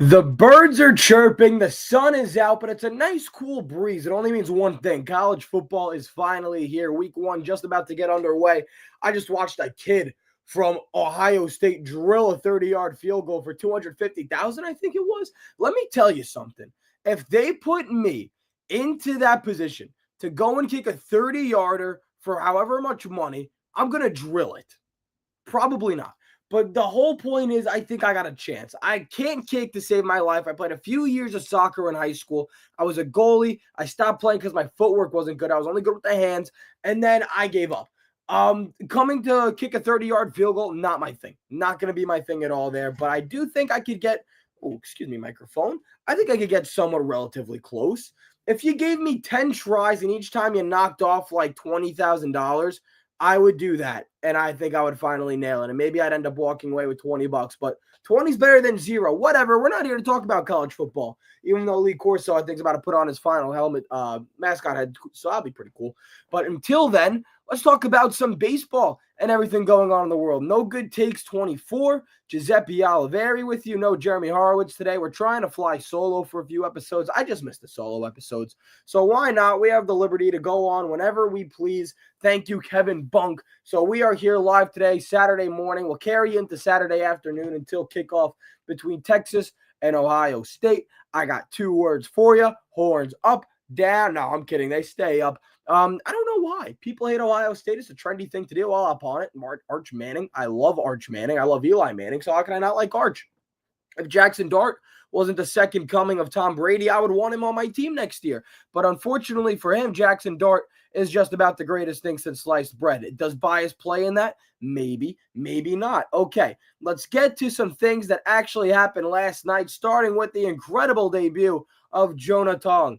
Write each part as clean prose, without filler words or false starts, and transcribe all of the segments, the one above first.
The birds are chirping, the sun is out, but it's a nice cool breeze. It only means one thing. College football is finally here. Week one just about to get underway. I just watched a kid from Ohio State drill a 30-yard field goal for 250,000, I think it was. Let me tell you something. If they put me into that position to go and kick a 30-yarder for however much money, I'm going to drill it. Probably not. But the whole point is, I think I got a chance. I can't kick to save my life. I played a few years of soccer in high school. I was a goalie. I stopped playing because my footwork wasn't good. I was only good with the hands. And then I gave up. Coming to kick a 30-yard field goal, not my thing. Not going to be my thing at all there. But I do think I could get, microphone. I think I could get somewhat relatively close. If you gave me 10 tries and each time you knocked off like $20,000, I would do that, and I think I would finally nail it. And maybe I'd end up walking away with $20, but 20 is better than zero. Whatever. We're not here to talk about college football, even though Lee Corso, I think, is about to put on his final helmet, mascot head, so that'll be pretty cool. But until then, let's talk about some baseball and everything going on in the world. No Good Takes 24. Giuseppe Oliveri with you. No Jeremy Horowitz today. We're trying to fly solo for a few episodes. I just missed the solo episodes. So why not? We have the liberty to go on whenever we please. Thank you, Kevin Bunk. So we are here live today, Saturday morning. We'll carry into Saturday afternoon until kickoff between Texas and Ohio State. I got two words for you. Horns up, down. No, I'm kidding. They stay up. I don't know why. People hate Ohio State. It's a trendy thing to do. I'll up on it. Arch Manning. I love Arch Manning. I love Eli Manning. So how can I not like Arch? If Jackson Dart wasn't the second coming of Tom Brady, I would want him on my team next year. But unfortunately for him, Jackson Dart is just about the greatest thing since sliced bread. Does bias play in that? Maybe, maybe not. Okay, let's get to some things that actually happened last night, starting with the incredible debut of Jonah Tong.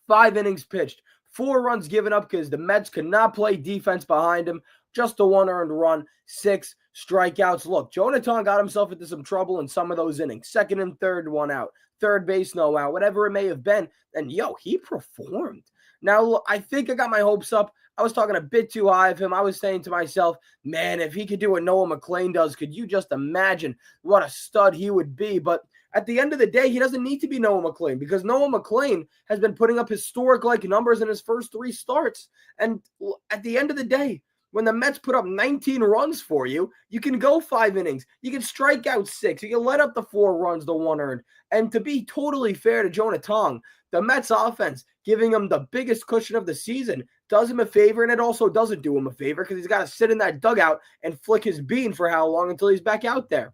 5 innings pitched. 4 runs given up because the Mets could not play defense behind him. Just a 1 earned run, 6 strikeouts. Look, Jonah Tong got himself into some trouble in some of those innings. Second and third, 1 out. Third base, no out. Whatever it may have been. And, he performed. Now, look, I think I got my hopes up. I was talking a bit too high of him. I was saying to myself, man, if he could do what Noah McLean does, could you just imagine what a stud he would be? But at the end of the day, he doesn't need to be Noah McLean because Noah McLean has been putting up historic-like numbers in his first 3 starts. And at the end of the day, when the Mets put up 19 runs for you, you can go 5 innings. You can strike out 6. You can let up the 4 runs, the 1 earned. And to be totally fair to Jonah Tong, the Mets offense giving him the biggest cushion of the season does him a favor, and it also doesn't do him a favor because he's got to sit in that dugout and flick his bean for how long until he's back out there.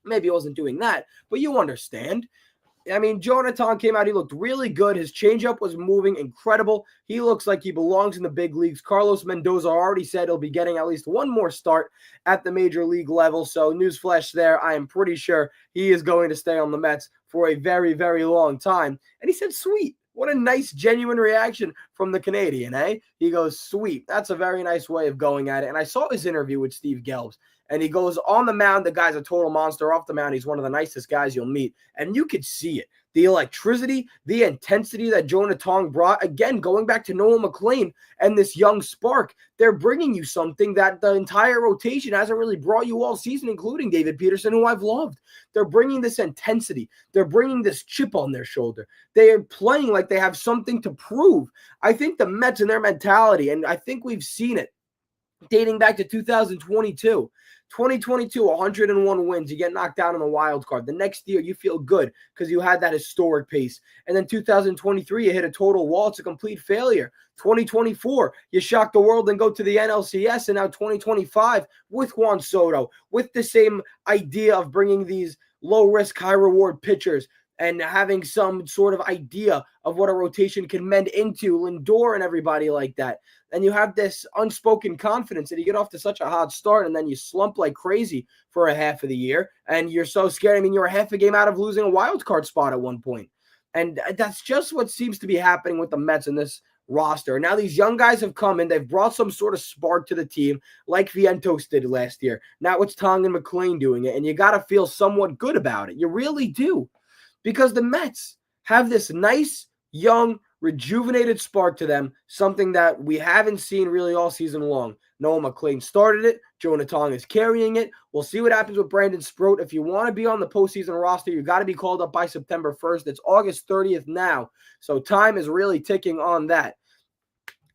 Maybe he wasn't doing that, but you understand. I mean, Jonah Tong came out. He looked really good. His changeup was moving incredible. He looks like he belongs in the big leagues. Carlos Mendoza already said he'll be getting at least 1 more start at the major league level. So newsflash there, I am pretty sure he is going to stay on the Mets for a very, very long time. And he said, sweet. What a nice, genuine reaction from the Canadian, eh? He goes, sweet. That's a very nice way of going at it. And I saw his interview with Steve Gelbs. And he goes on the mound. The guy's a total monster. Off the mound, he's one of the nicest guys you'll meet. And you could see it. The electricity, the intensity that Jonah Tong brought. Again, going back to Noah McLean and this young spark, they're bringing you something that the entire rotation hasn't really brought you all season, including David Peterson, who I've loved. They're bringing this intensity. They're bringing this chip on their shoulder. They are playing like they have something to prove. I think the Mets and their mentality, and I think we've seen it dating back to 2022. 2022, 101 wins. You get knocked down in the wild card. The next year, you feel good because you had that historic pace. And then 2023, you hit a total wall. It's a complete failure. 2024, you shock the world and go to the NLCS. And now 2025 with Juan Soto, with the same idea of bringing these low-risk, high-reward pitchers and having some sort of idea of what a rotation can mend into, Lindor and everybody like that. And you have this unspoken confidence that you get off to such a hot start and then you slump like crazy for a half of the year. And you're so scared. I mean, you're a half a game out of losing a wild card spot at one point. And that's just what seems to be happening with the Mets in this roster. Now these young guys have come in. They've brought some sort of spark to the team like Vientos did last year. Now it's Tong and McLean doing it. And you got to feel somewhat good about it. You really do. Because the Mets have this nice, young rejuvenated spark to them, something that we haven't seen really all season long. Noah McLean started it. Jonah Tong is carrying it. We'll see what happens with Brandon Sproat. If you want to be on the postseason roster, you got to be called up by September 1st. It's August 30th now, so time is really ticking on that.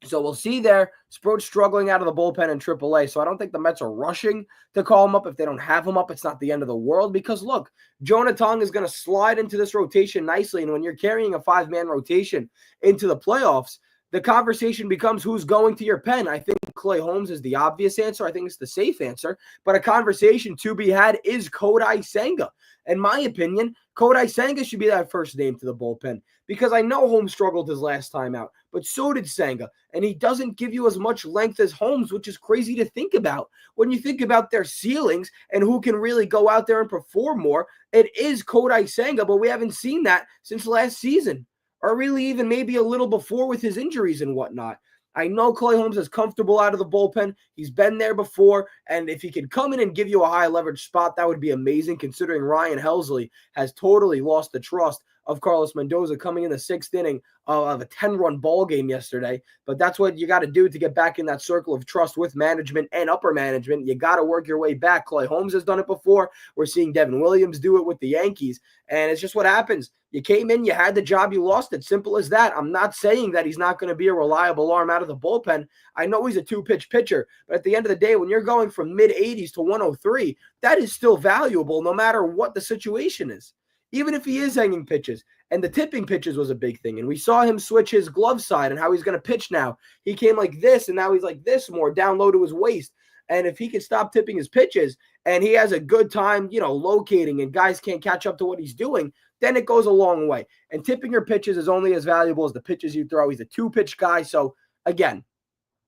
So we'll see there. Sproat's struggling out of the bullpen in AAA, so I don't think the Mets are rushing to call him up. If they don't have him up, it's not the end of the world because, look, Jonah Tong is going to slide into this rotation nicely, and when you're carrying a five-man rotation into the playoffs, the conversation becomes who's going to your pen. I think Clay Holmes is the obvious answer. I think it's the safe answer, but a conversation to be had is Kodai Senga. In my opinion, Kodai Senga should be that first name to the bullpen because I know Holmes struggled his last time out, but so did Senga, and he doesn't give you as much length as Holmes, which is crazy to think about. When you think about their ceilings and who can really go out there and perform more, it is Kodai Senga, but we haven't seen that since last season, or really even maybe a little before with his injuries and whatnot. I know Clay Holmes is comfortable out of the bullpen. He's been there before, and if he could come in and give you a high leverage spot, that would be amazing considering Ryan Helsley has totally lost the trust of Carlos Mendoza coming in the sixth inning of a 10-run ball game yesterday. But that's what you got to do to get back in that circle of trust with management and upper management. You got to work your way back. Clay Holmes has done it before. We're seeing Devin Williams do it with the Yankees, and it's just what happens. You came in, you had the job, you lost it. Simple as that. I'm not saying that he's not going to be a reliable arm out of the bullpen. I know he's a two-pitch pitcher, but at the end of the day, when you're going from mid-80s to 103, that is still valuable no matter what the situation is. Even if he is hanging pitches. And the tipping pitches was a big thing. And we saw him switch his glove side and how he's going to pitch now. He came like this, and now he's like this more, down low to his waist. And if he can stop tipping his pitches and he has a good time, locating and guys can't catch up to what he's doing, then it goes a long way. And tipping your pitches is only as valuable as the pitches you throw. He's a two-pitch guy. So, again,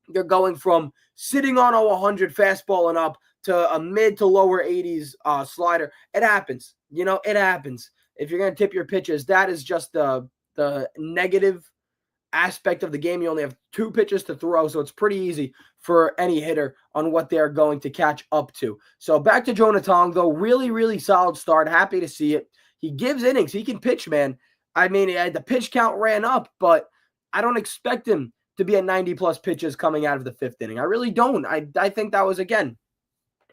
they're going from sitting on a 100 fastball and up to a mid to lower 80s slider. It happens. It happens. If you're going to tip your pitches, that is just the negative aspect of the game. You only have two pitches to throw, so it's pretty easy for any hitter on what they're going to catch up to. So back to Jonah Tong, though. Really, really solid start. Happy to see it. He gives innings. He can pitch, man. I mean, the pitch count ran up, but I don't expect him to be at 90-plus pitches coming out of the fifth inning. I really don't. I think that was, again,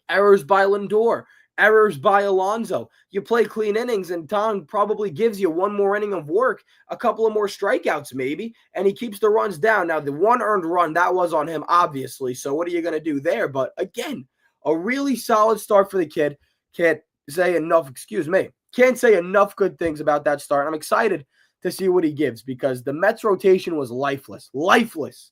errors by Lindor, errors by Alonso. You play clean innings, and Tong probably gives you one more inning of work, a couple of more strikeouts maybe, and he keeps the runs down. Now, the one earned run, that was on him, obviously, so what are you going to do there? But, again, a really solid start for the kid. Can't say enough good things about that start. I'm excited to see what he gives because the Mets rotation was lifeless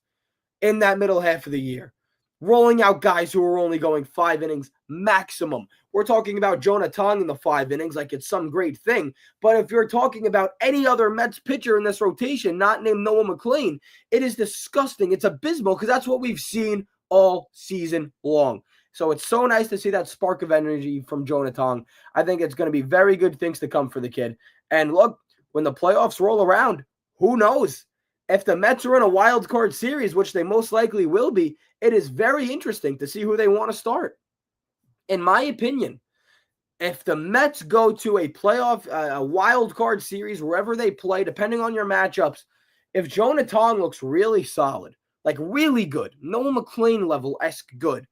in that middle half of the year. Rolling out guys who are only going 5 innings maximum. We're talking about Jonah Tong in the 5 innings like it's some great thing. But if you're talking about any other Mets pitcher in this rotation, not named Noah McLean, it is disgusting. It's abysmal because that's what we've seen all season long. So it's so nice to see that spark of energy from Jonah Tong. I think it's going to be very good things to come for the kid. And look, when the playoffs roll around, who knows? If the Mets are in a wild card series, which they most likely will be, it is very interesting to see who they want to start. In my opinion, if the Mets go to a playoff, a wild card series, wherever they play, depending on your matchups, if Jonah Tong looks really solid, like really good, Noah McLean level-esque good,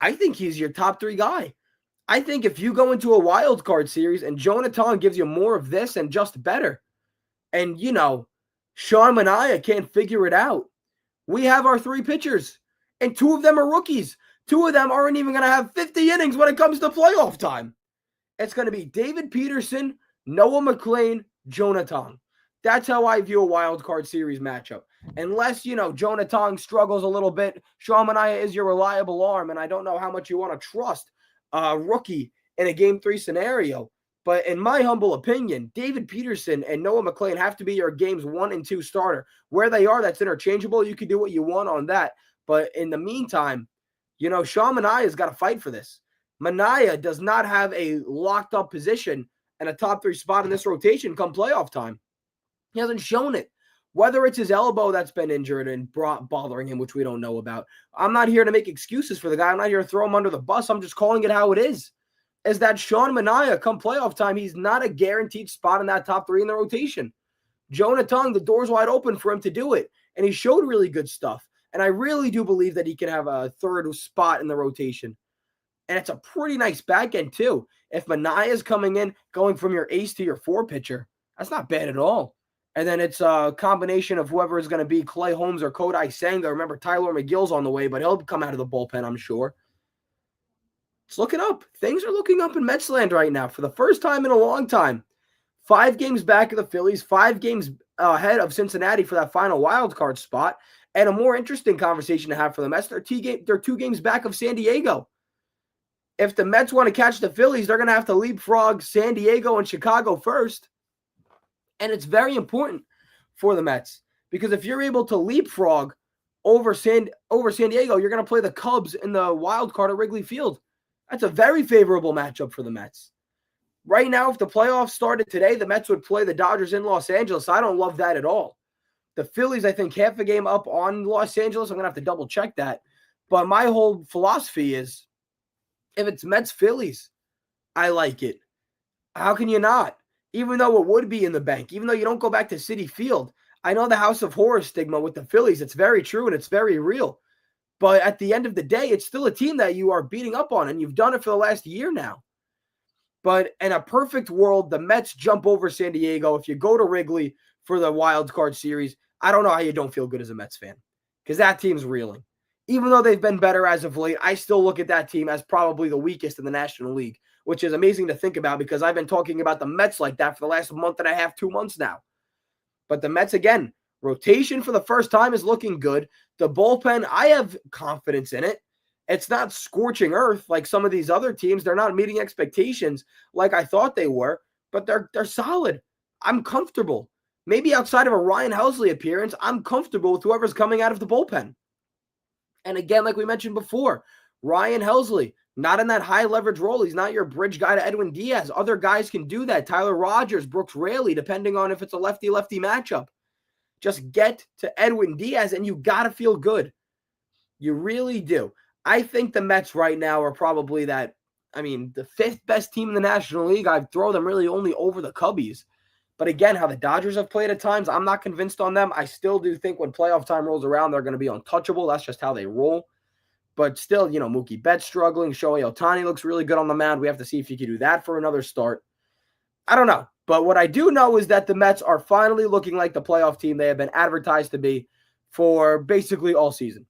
I think he's your top 3 guy. I think if you go into a wild card series and Jonah Tong gives you more of this and just better, and, Sean Manaea can't figure it out, we have our 3 pitchers, and 2 of them are rookies. 2 of them aren't even going to have 50 innings when it comes to playoff time. It's going to be David Peterson, Noah McLean, Jonah Tong. That's how I view a wild card series matchup. Unless, Jonah Tong struggles a little bit, Sean Manaea is your reliable arm, and I don't know how much you want to trust a rookie in a Game 3 scenario. But in my humble opinion, David Peterson and Noah McLean have to be your games 1 and 2 starter. Where they are, that's interchangeable. You can do what you want on that. But in the meantime, Sean Manaea's got to fight for this. Manaea does not have a locked-up position and a top 3 spot in this rotation come playoff time. He hasn't shown it. Whether it's his elbow that's been injured and bothering him, which we don't know about. I'm not here to make excuses for the guy. I'm not here to throw him under the bus. I'm just calling it how it is. Is that Sean Manaea, come playoff time, he's not a guaranteed spot in that top 3 in the rotation. Jonah Tong, the door's wide open for him to do it. And he showed really good stuff. And I really do believe that he can have a third spot in the rotation. And it's a pretty nice back end, too. If Manaea's coming in, going from your ace to your 4 pitcher, that's not bad at all. And then it's a combination of whoever is going to be Clay Holmes or Kodai Senga. Remember, Tyler McGill's on the way, but he'll come out of the bullpen, I'm sure. It's looking up. Things are looking up in Metsland right now for the first time in a long time. 5 games back of the Phillies, 5 games ahead of Cincinnati for that final wild card spot. And a more interesting conversation to have for the Mets, they're 2 games back of San Diego. If the Mets want to catch the Phillies, they're going to have to leapfrog San Diego and Chicago first. And it's very important for the Mets because if you're able to leapfrog over San Diego, you're going to play the Cubs in the wild card at Wrigley Field. That's a very favorable matchup for the Mets. Right now, if the playoffs started today, the Mets would play the Dodgers in Los Angeles. I don't love that at all. The Phillies, I think, half a game up on Los Angeles. I'm going to have to double check that. But my whole philosophy is if it's Mets-Phillies, I like it. How can you not? Even though it would be in the bank, even though you don't go back to Citi Field. I know the House of Horror stigma with the Phillies. It's very true and it's very real. But at the end of the day, it's still a team that you are beating up on, and you've done it for the last year now. But in a perfect world, the Mets jump over San Diego. If you go to Wrigley for the wild card series, I don't know how you don't feel good as a Mets fan because that team's reeling. Even though they've been better as of late, I still look at that team as probably the weakest in the National League, which is amazing to think about because I've been talking about the Mets like that for the last month and a half, 2 months now. But the Mets, again, rotation for the first time is looking good. The bullpen, I have confidence in it. It's not scorching earth like some of these other teams. They're not meeting expectations like I thought they were, but they're solid. I'm comfortable. Maybe outside of a Ryan Helsley appearance, I'm comfortable with whoever's coming out of the bullpen. And again, like we mentioned before, Ryan Helsley, not in that high leverage role. He's not your bridge guy to Edwin Diaz. Other guys can do that. Tyler Rogers, Brooks Raley, depending on if it's a lefty-lefty matchup. Just get to Edwin Diaz and you got to feel good. You really do. I think the Mets right now are probably the 5th best team in the National League. I'd throw them really only over the Cubbies. But again, how the Dodgers have played at times, I'm not convinced on them. I still do think when playoff time rolls around, they're going to be untouchable. That's just how they roll. But still, Mookie Betts struggling. Shohei Ohtani looks really good on the mound. We have to see if he can do that for another start. I don't know. But what I do know is that the Mets are finally looking like the playoff team they have been advertised to be for basically all season.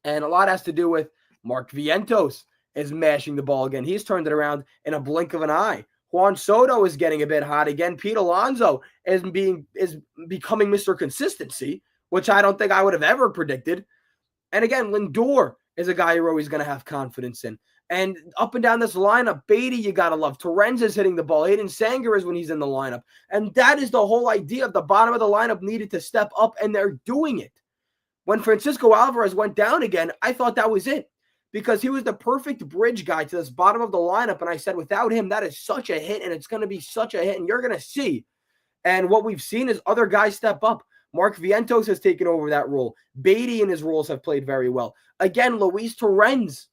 And a lot has to do with Mark Vientos is mashing the ball again. He's turned it around in a blink of an eye. Juan Soto is getting a bit hot again. Pete Alonso is becoming Mr. Consistency, which I don't think I would have ever predicted. And again, Lindor is a guy you're always going to have confidence in. And up and down this lineup, Beatty you got to love. Torrens is hitting the ball. Hayden Sanger is when he's in the lineup. And that is the whole idea of the bottom of the lineup needed to step up, and they're doing it. When Francisco Alvarez went down again, I thought that was it because he was the perfect bridge guy to this bottom of the lineup. And I said, without him, that is such a hit, and it's going to be such a hit, and you're going to see. And what we've seen is other guys step up. Mark Vientos has taken over that role. Beatty in his roles have played very well. Again, Luis Torrens.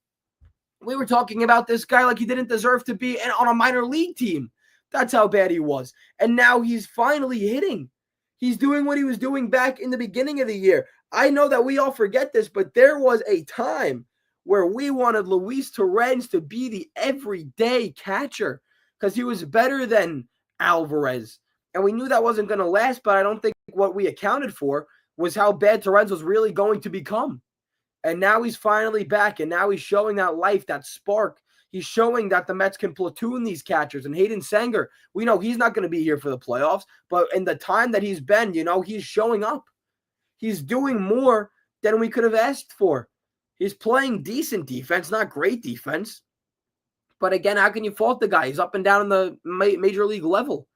We were talking about this guy like he didn't deserve to be on a minor league team. That's how bad he was. And now he's finally hitting. He's doing what he was doing back in the beginning of the year. I know that we all forget this, but there was a time where we wanted Luis Torrens to be the everyday catcher because he was better than Alvarez. And we knew that wasn't going to last, but I don't think what we accounted for was how bad Torrens was really going to become. And now he's finally back, and now he's showing that life, that spark. He's showing that the Mets can platoon these catchers. And Hayden Sanger, we know he's not going to be here for the playoffs, but in the time that he's been, he's showing up. He's doing more than we could have asked for. He's playing decent defense, not great defense. But again, how can you fault the guy? He's up and down in the major league level.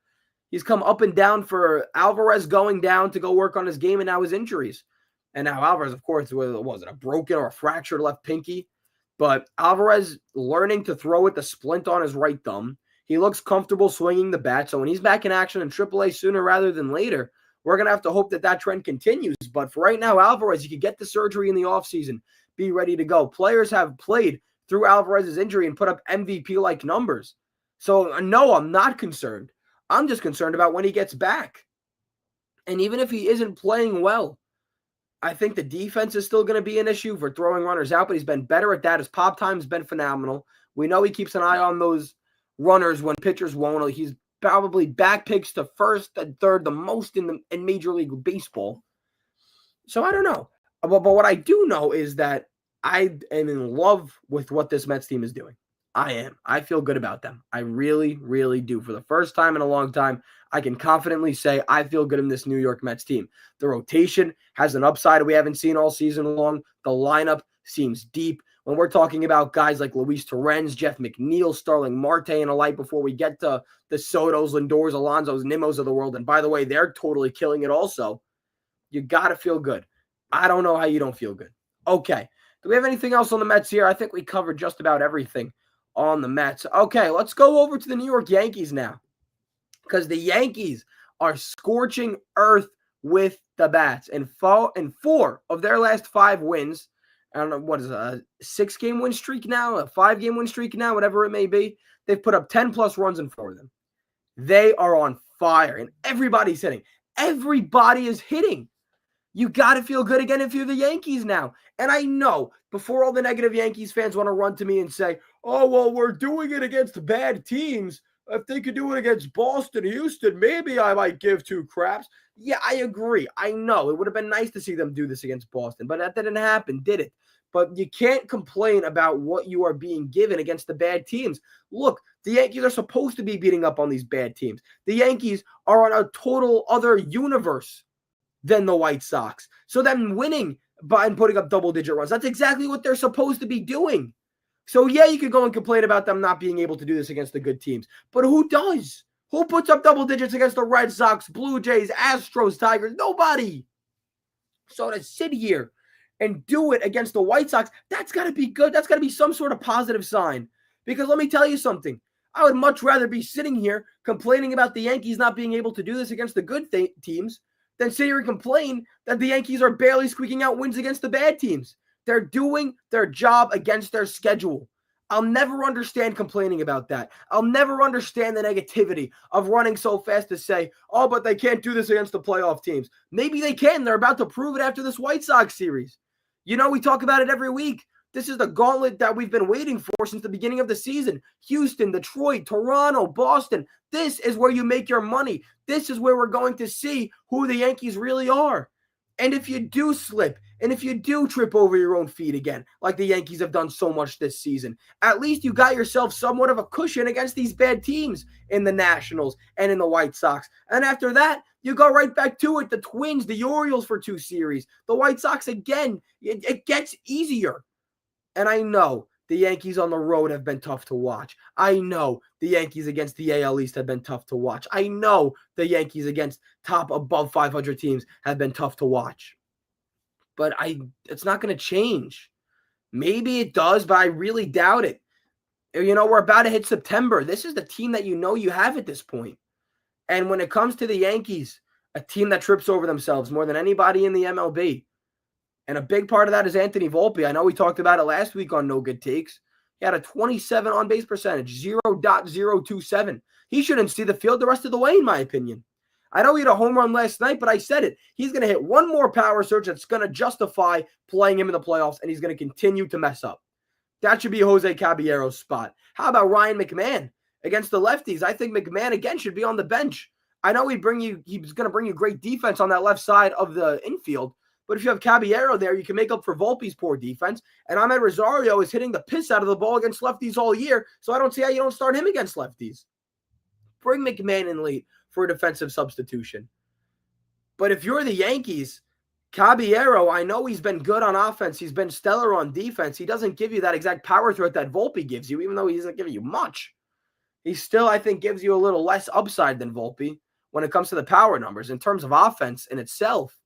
He's come up and down for Alvarez going down to go work on his game and now his injuries. And now Alvarez, of course, was it a broken or a fractured left pinky? But Alvarez learning to throw with the splint on his right thumb. He looks comfortable swinging the bat. So when he's back in action in AAA sooner rather than later, we're going to have to hope that trend continues. But for right now, Alvarez, you could get the surgery in the offseason, be ready to go. Players have played through Alvarez's injury and put up MVP-like numbers. So no, I'm not concerned. I'm just concerned about when he gets back. And even if he isn't playing well, I think the defense is still going to be an issue for throwing runners out, but he's been better at that. His pop time's been phenomenal. We know he keeps an eye on those runners when pitchers won't. He's probably back picks to first and third the most in Major League Baseball. So I don't know. But what I do know is that I am in love with what this Mets team is doing. I am. I feel good about them. I really, really do. For the first time in a long time, I can confidently say I feel good in this New York Mets team. The rotation has an upside we haven't seen all season long. The lineup seems deep. When we're talking about guys like Luis Torrens, Jeff McNeil, Starling Marte, and a light before we get to the Sotos, Lindors, Alonsos, Nimos of the world, and by the way, they're totally killing it also. You got to feel good. I don't know how you don't feel good. Okay. Do we have anything else on the Mets here? I think we covered just about everything on the Mets. Okay, let's go over to the New York Yankees now, because the Yankees are scorching earth with the bats. In 4 of their last 5 wins, I don't know, what is it, a 6-game win streak now, a 5-game win streak now, whatever it may be, they've put up 10-plus runs in 4 of them. They are on fire, and everybody's hitting. Everybody is hitting. You got to feel good again if you're the Yankees now. And I know before all the negative Yankees fans want to run to me and say, oh, well, we're doing it against bad teams. If they could do it against Boston, Houston, maybe I might give 2 craps. Yeah, I agree. I know it would have been nice to see them do this against Boston, but that didn't happen, did it? But you can't complain about what you are being given against the bad teams. Look, the Yankees are supposed to be beating up on these bad teams. The Yankees are on a total other universe than the White Sox. So them winning and putting up double-digit runs, that's exactly what they're supposed to be doing. So yeah, you could go and complain about them not being able to do this against the good teams. But who does? Who puts up double digits against the Red Sox, Blue Jays, Astros, Tigers? Nobody. So to sit here and do it against the White Sox, that's got to be good. That's got to be some sort of positive sign. Because let me tell you something. I would much rather be sitting here complaining about the Yankees not being able to do this against the good teams than sit here and complain that the Yankees are barely squeaking out wins against the bad teams. They're doing their job against their schedule. I'll never understand complaining about that. I'll never understand the negativity of running so fast to say, oh, but they can't do this against the playoff teams. Maybe they can. They're about to prove it after this White Sox series. You know, we talk about it every week. This is the gauntlet that we've been waiting for since the beginning of the season. Houston, Detroit, Toronto, Boston. This is where you make your money. This is where we're going to see who the Yankees really are. And if you do slip, and if you do trip over your own feet again, like the Yankees have done so much this season, at least you got yourself somewhat of a cushion against these bad teams in the Nationals and in the White Sox. And after that, you go right back to it. The Twins, the Orioles for 2 series, the White Sox again. It gets easier. And I know the Yankees on the road have been tough to watch. I know the Yankees against the AL East have been tough to watch. I know the Yankees against top above 500 teams have been tough to watch. But it's not going to change. Maybe it does, but I really doubt it. You know, we're about to hit September. This is the team that you know you have at this point. And when it comes to the Yankees, a team that trips over themselves more than anybody in the MLB. And a big part of that is Anthony Volpe. I know we talked about it last week on No Good Takes. He had a 27 on-base percentage, 0.027. He shouldn't see the field the rest of the way, in my opinion. I know he had a home run last night, but I said it. He's going to hit one more power surge that's going to justify playing him in the playoffs, and he's going to continue to mess up. That should be Jose Caballero's spot. How about Ryan McMahon against the lefties? I think McMahon, again, should be on the bench. I know he's going to bring you great defense on that left side of the infield, but if you have Caballero there, you can make up for Volpe's poor defense. And Ahmed Rosario is hitting the piss out of the ball against lefties all year, so I don't see how you don't start him against lefties. Bring McMahon in late for a defensive substitution. But if you're the Yankees, Caballero, I know he's been good on offense. He's been stellar on defense. He doesn't give you that exact power threat that Volpe gives you, even though he doesn't give you much. He still, I think, gives you a little less upside than Volpe when it comes to the power numbers. In terms of offense in itself,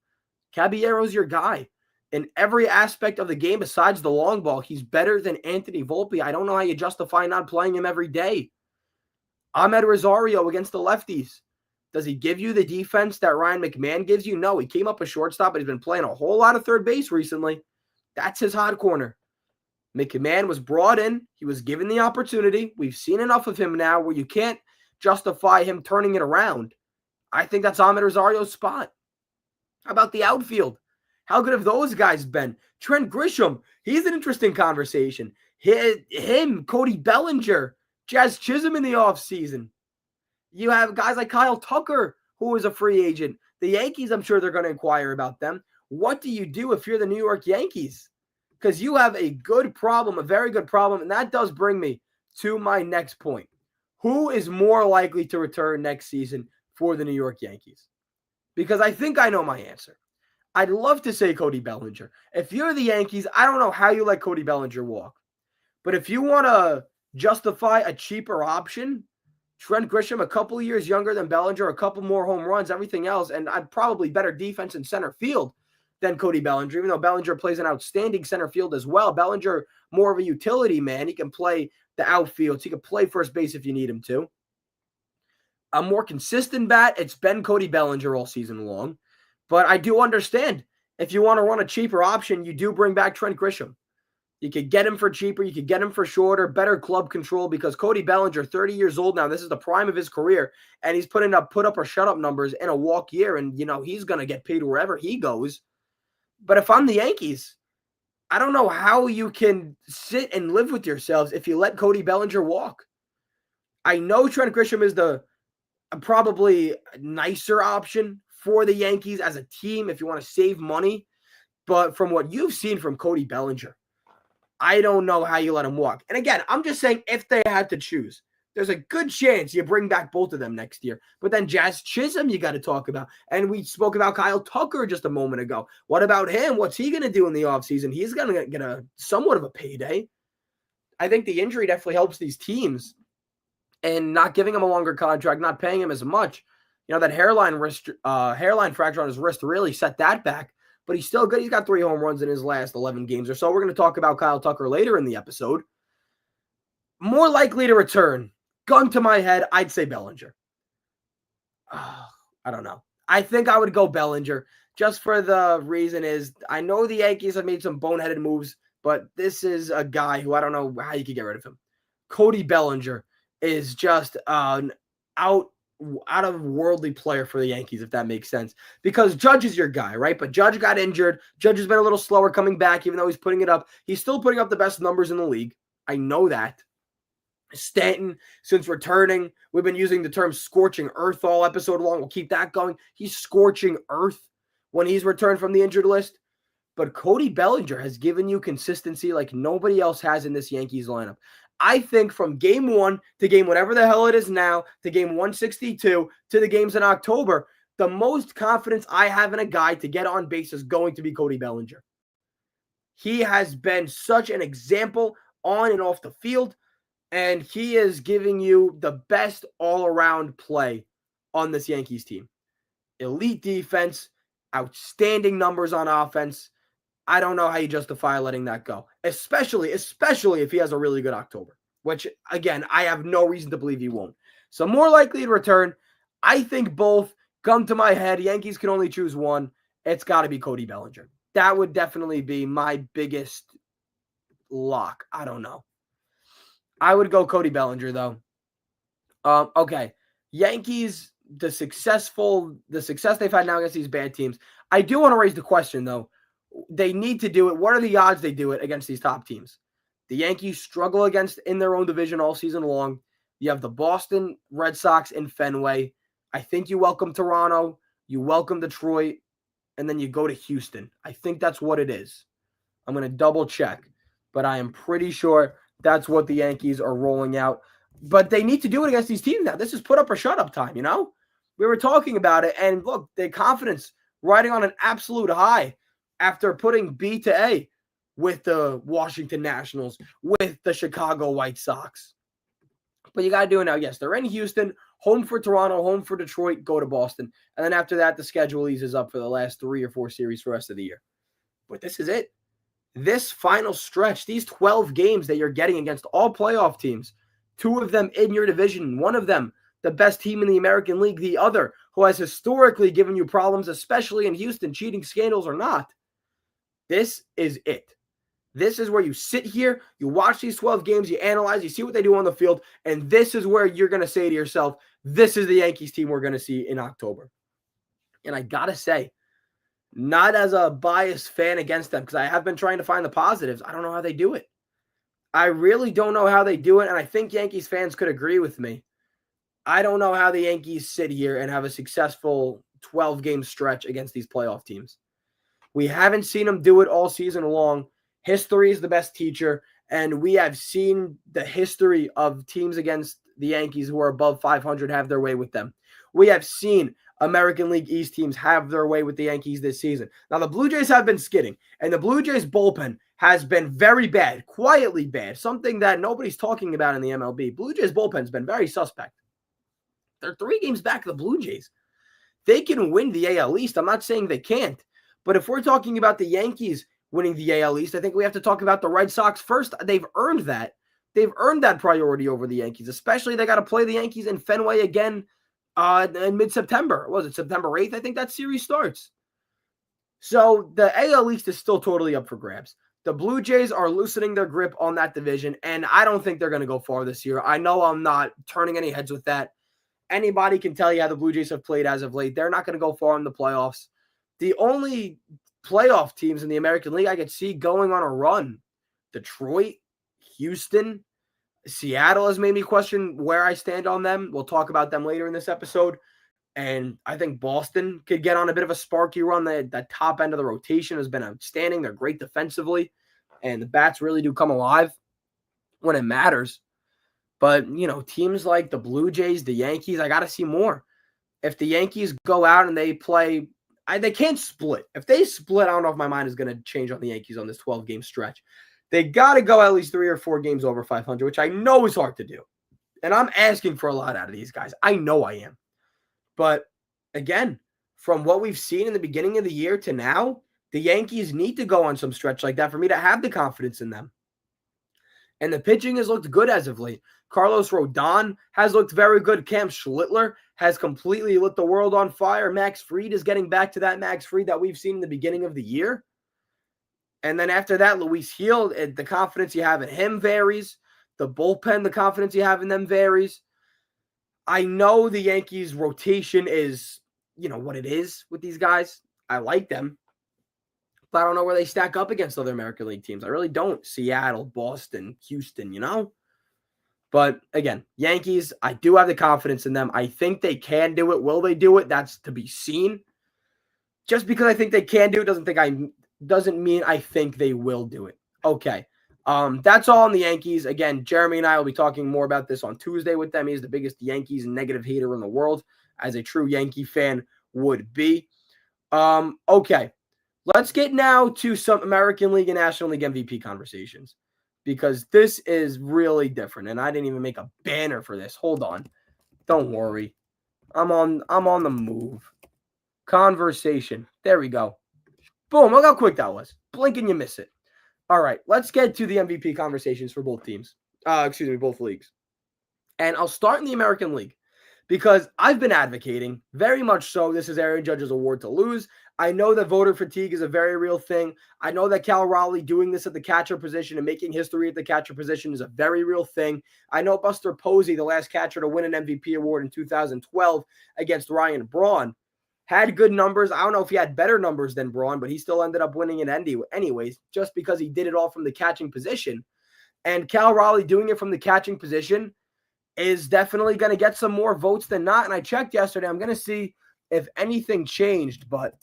Caballero's your guy. In every aspect of the game besides the long ball, he's better than Anthony Volpe. I don't know how you justify not playing him every day. Ahmed Rosario against the lefties. Does he give you the defense that Ryan McMahon gives you? No, he came up a shortstop, but he's been playing a whole lot of third base recently. That's his hot corner. McMahon was brought in. He was given the opportunity. We've seen enough of him now where you can't justify him turning it around. I think that's Ahmed Rosario's spot. How about the outfield? How good have those guys been? Trent Grisham, he's an interesting conversation. Him, Cody Bellinger, Jazz Chisholm in the offseason. You have guys like Kyle Tucker, who is a free agent. The Yankees, I'm sure they're going to inquire about them. What do you do if you're the New York Yankees? Because you have a good problem, a very good problem, and that does bring me to my next point. Who is more likely to return next season for the New York Yankees? Because I think I know my answer. I'd love to say Cody Bellinger. If you're the Yankees, I don't know how you let Cody Bellinger walk. But if you want to justify a cheaper option, Trent Grisham, a couple of years younger than Bellinger, a couple more home runs, everything else, and I'd probably better defense in center field than Cody Bellinger, even though Bellinger plays an outstanding center field as well. Bellinger, more of a utility man. He can play the outfield. He can play first base if you need him to. A more consistent bat, it's been Cody Bellinger all season long. But I do understand if you want to run a cheaper option, you do bring back Trent Grisham. You could get him for cheaper. You could get him for shorter, better club control because Cody Bellinger, 30 years old now, this is the prime of his career, and he's putting up put up or shut up numbers in a walk year, and, he's going to get paid wherever he goes. But if I'm the Yankees, I don't know how you can sit and live with yourselves if you let Cody Bellinger walk. I know Trent Grisham is the probably nicer option for the Yankees as a team if you want to save money. But from what you've seen from Cody Bellinger, I don't know how you let him walk. And again, I'm just saying if they had to choose, there's a good chance you bring back both of them next year. But then Jazz Chisholm you got to talk about. And we spoke about Kyle Tucker just a moment ago. What about him? What's he going to do in the offseason? He's going to get a somewhat of a payday. I think the injury definitely helps these teams. And not giving him a longer contract, not paying him as much. That hairline fracture on his wrist really set that back. But he's still good. He's got 3 home runs in his last 11 games or so. We're going to talk about Kyle Tucker later in the episode. More likely to return. Gun to my head, I'd say Bellinger. I don't know. I think I would go Bellinger just for the reason is I know the Yankees have made some boneheaded moves, but this is a guy who I don't know how you could get rid of him. Cody Bellinger is just an out of worldly player for the Yankees, if that makes sense. Because Judge is your guy, right? But Judge got injured. Judge has been a little slower coming back, even though he's putting it up. He's still putting up the best numbers in the league. I know that. Stanton, since returning, we've been using the term scorching earth all episode long. We'll keep that going. He's scorching earth when he's returned from the injured list. But Cody Bellinger has given you consistency like nobody else has in this Yankees lineup. I think from game 1 to game whatever the hell it is now, to game 162, to the games in October, the most confidence I have in a guy to get on base is going to be Cody Bellinger. He has been such an example on and off the field, and he is giving you the best all-around play on this Yankees team. Elite defense, outstanding numbers on offense. I don't know how you justify letting that go, especially if he has a really good October, which, again, I have no reason to believe he won't. So more likely to return. I think both come to my head. Yankees can only choose one. It's got to be Cody Bellinger. That would definitely be my biggest lock. I don't know. I would go Cody Bellinger, though. Okay. Yankees, the success they've had now against these bad teams. I do want to raise the question, though. They need to do it. What are the odds they do it against these top teams? The Yankees struggle against in their own division all season long. You have the Boston Red Sox in Fenway. I think you welcome Toronto. You welcome Detroit. And then you go to Houston. I think that's what it is. I'm going to double check. But I am pretty sure that's what the Yankees are rolling out. But they need to do it against these teams now. This is put up or shut up time, We were talking about it. And look, their confidence riding on an absolute high after putting B to A with the Washington Nationals, with the Chicago White Sox. But you got to do it now. Yes, they're in Houston, home for Toronto, home for Detroit, go to Boston. And then after that, the schedule eases up for the last 3 or 4 series for the rest of the year. But this is it. This final stretch, these 12 games that you're getting against all playoff teams, 2 of them in your division, 1 of them the best team in the American League, the other who has historically given you problems, especially in Houston, cheating scandals or not. This is it. This is where you sit here, you watch these 12 games, you analyze, you see what they do on the field, and this is where you're going to say to yourself, this is the Yankees team we're going to see in October. And I got to say, not as a biased fan against them, because I have been trying to find the positives. I don't know how they do it. I really don't know how they do it, and I think Yankees fans could agree with me. I don't know how the Yankees sit here and have a successful 12-game stretch against these playoff teams. We haven't seen them do it all season long. History is the best teacher, and we have seen the history of teams against the Yankees who are above 500 have their way with them. We have seen American League East teams have their way with the Yankees this season. Now, the Blue Jays have been skidding, and the Blue Jays bullpen has been very bad, quietly bad, something that nobody's talking about in the MLB. Blue Jays bullpen's been very suspect. They're 3 games back of the Blue Jays. They can win the AL East. I'm not saying they can't. But if we're talking about the Yankees winning the AL East, I think we have to talk about the Red Sox first. They've earned that. They've earned that priority over the Yankees, especially they got to play the Yankees in Fenway again in mid-September. Was it September 8th? I think that series starts. So the AL East is still totally up for grabs. The Blue Jays are loosening their grip on that division, and I don't think they're going to go far this year. I know I'm not turning any heads with that. Anybody can tell you how the Blue Jays have played as of late. They're not going to go far in the playoffs. The only playoff teams in the American League I could see going on a run, Detroit, Houston, Seattle has made me question where I stand on them. We'll talk about them later in this episode. And I think Boston could get on a bit of a sparky run. That top end of the rotation has been outstanding. They're great defensively, and the bats really do come alive when it matters. But, teams like the Blue Jays, the Yankees, I got to see more. If the Yankees go out and they play, they can't split. If they split, I don't know if my mind is going to change on the Yankees on this 12-game stretch. They got to go at least 3 or 4 games over 500, which I know is hard to do. And I'm asking for a lot out of these guys. I know I am. But, again, from what we've seen in the beginning of the year to now, the Yankees need to go on some stretch like that for me to have the confidence in them. And the pitching has looked good as of late. Carlos Rodon has looked very good. Cam Schlittler has completely lit the world on fire. Max Fried is getting back to that Max Fried that we've seen in the beginning of the year. And then after that, Luis Gil, the confidence you have in him varies. The bullpen, the confidence you have in them varies. I know the Yankees' rotation is, what it is with these guys. I like them. But I don't know where they stack up against other American League teams. I really don't. Seattle, Boston, Houston, But again, Yankees, I do have the confidence in them. I think they can do it. Will they do it? That's to be seen. Just because I think they can do it doesn't mean I think they will do it. Okay. That's all on the Yankees. Again, Jeremy and I will be talking more about this on Tuesday with them. He's the biggest Yankees negative hater in the world, as a true Yankee fan would be. Okay. Let's get now to some American League and National League MVP conversations, because this is really different, and I didn't even make a banner for this. Hold on. Don't worry. I'm on the move. Conversation. There we go. Boom. Look how quick that was. Blink and you miss it. All right. Let's get to the MVP conversations for both teams. Both leagues. And I'll start in the American League, because I've been advocating, very much so, this is Aaron Judge's award to lose. I know that voter fatigue is a very real thing. I know that Cal Raleigh doing this at the catcher position and making history at the catcher position is a very real thing. I know Buster Posey, the last catcher to win an MVP award in 2012 against Ryan Braun, had good numbers. I don't know if he had better numbers than Braun, but he still ended up winning it anyways, just because he did it all from the catching position. And Cal Raleigh doing it from the catching position is definitely going to get some more votes than not. And I checked yesterday. I'm going to see if anything changed, but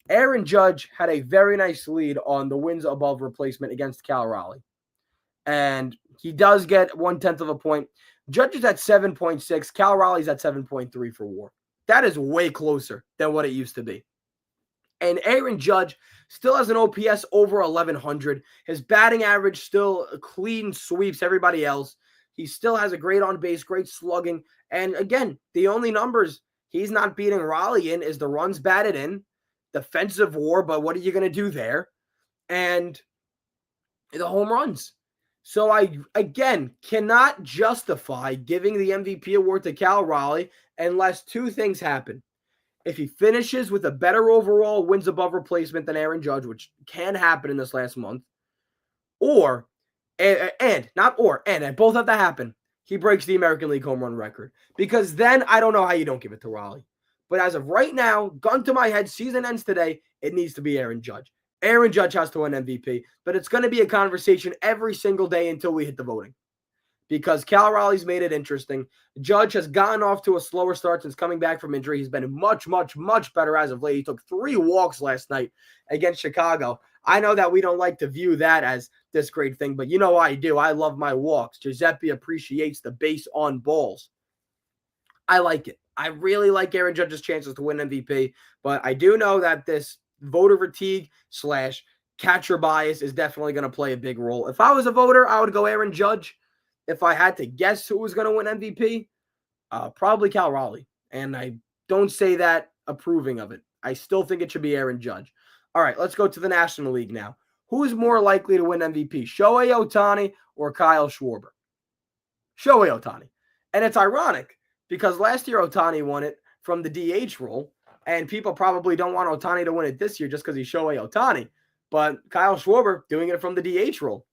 Aaron Judge had a very nice lead on the wins above replacement against Cal Raleigh. And he does get 1/10 of a point. Judge is at 7.6. Cal Raleigh's at 7.3 for WAR. That is way closer than what it used to be. And Aaron Judge still has an OPS over 1,100. His batting average still clean sweeps everybody else. He still has a great on base, great slugging. And again, the only numbers he's not beating Raleigh in is the runs batted in, defensive WAR, but what are you going to do there? And the home runs. So I, again, cannot justify giving the MVP award to Cal Raleigh unless 2 things happen. If he finishes with a better overall wins above replacement than Aaron Judge, which can happen in this last month, and both have to happen, he breaks the American League home run record. Because then I don't know how you don't give it to Raleigh. But as of right now, gun to my head, season ends today. it needs to be Aaron Judge. Aaron Judge has to win MVP, but it's going to be a conversation every single day until we hit the voting. Because Cal Raleigh's made it interesting. Judge has gotten off to a slower start since coming back from injury. He's been much, much, much better as of late. He took 3 walks last night against Chicago. I know that we don't like to view that as this great thing, but you know I do. I love my walks. Giuseppe appreciates the base on balls. I like it. I really like Aaron Judge's chances to win MVP, but I do know that this voter fatigue / catcher bias is definitely going to play a big role. If I was a voter, I would go Aaron Judge. If I had to guess who was going to win MVP, probably Cal Raleigh. And I don't say that approving of it. I still think it should be Aaron Judge. All right, let's go to the National League now. Who is more likely to win MVP, Shohei Ohtani or Kyle Schwarber? Shohei Ohtani. And it's ironic because last year Ohtani won it from the DH role, and people probably don't want Ohtani to win it this year just because he's Shohei Ohtani. But Kyle Schwarber doing it from the DH role.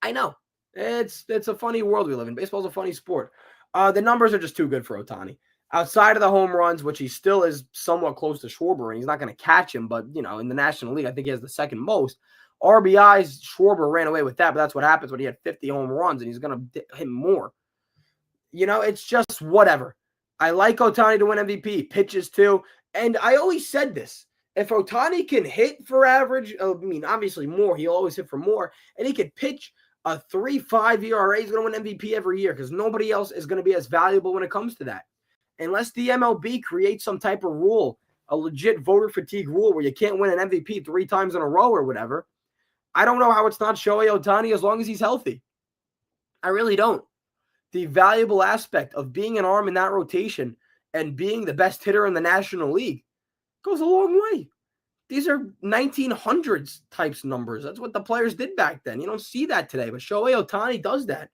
I know. It's a funny world we live in. Baseball's a funny sport. The numbers are just too good for Ohtani. Outside of the home runs, which he still is somewhat close to Schwarber, and he's not going to catch him, but, you know, in the National League, I think he has the second most. RBIs, Schwarber ran away with that, but that's what happens when he had 50 home runs, and he's going to hit more. You know, it's just whatever. I like Ohtani to win MVP, pitches too, and I always said this. If Ohtani can hit for average, I mean, obviously more, he'll always hit for more, and he can pitch a 3.5 ERA, he's going to win MVP every year because nobody else is going to be as valuable when it comes to that. Unless the MLB creates some type of rule, a legit voter fatigue rule where you can't win an MVP 3 times in a row or whatever, I don't know how it's not Shohei Ohtani as long as he's healthy. I really don't. The valuable aspect of being an arm in that rotation and being the best hitter in the National League goes a long way. These are 1900s types numbers. That's what the players did back then. You don't see that today, but Shohei Ohtani does that.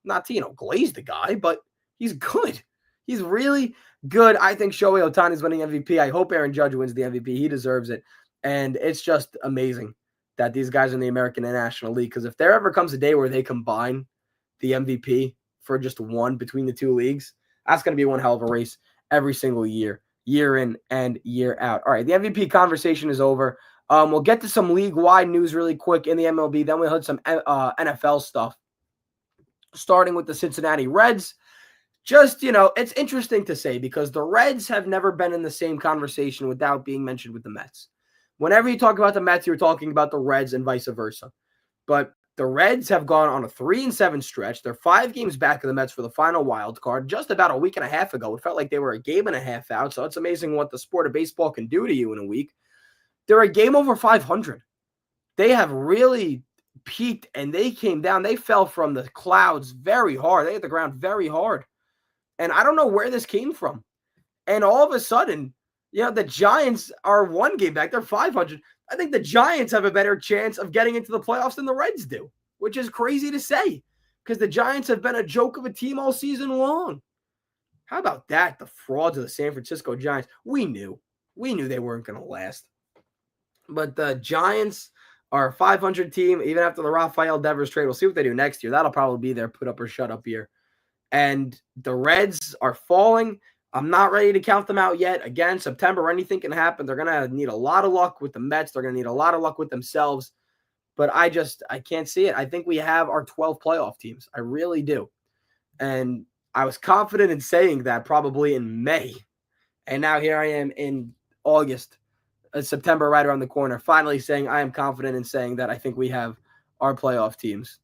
Not to, glaze the guy, but he's good. He's really good. I think Shohei Ohtani is winning MVP. I hope Aaron Judge wins the MVP. He deserves it. And it's just amazing that these guys are in the American and National League, because if there ever comes a day where they combine the MVP for just one between the two leagues, that's going to be one hell of a race every single year in and year out. All right, the MVP conversation is over. We'll get to some league-wide news really quick in the MLB. Then we'll hit some NFL stuff, starting with the Cincinnati Reds. Just, it's interesting to say because the Reds have never been in the same conversation without being mentioned with the Mets. Whenever you talk about the Mets, you're talking about the Reds and vice versa. But the Reds have gone on a 3-7 stretch. They're 5 games back of the Mets for the final wild card. Just about a week and a half ago, it felt like they were a game and a half out. So it's amazing what the sport of baseball can do to you in a week. They're a game over 500. They have really peaked and they came down. They fell from the clouds very hard. They hit the ground very hard. And I don't know where this came from. And all of a sudden, the Giants are 1 game back. They're 500. I think the Giants have a better chance of getting into the playoffs than the Reds do, which is crazy to say because the Giants have been a joke of a team all season long. How about that? The frauds of the San Francisco Giants. We knew they weren't going to last. But the Giants are a 500 team, even after the Rafael Devers trade. We'll see what they do next year. That'll probably be their put up or shut up year. And the Reds are falling. I'm not ready to count them out yet. Again, September, anything can happen. They're going to need a lot of luck with the Mets. They're going to need a lot of luck with themselves. But I can't see it. I think we have our 12 playoff teams. I really do. And I was confident in saying that probably in May. And now here I am in August, September right around the corner, finally saying I am confident in saying that I think we have our playoff teams.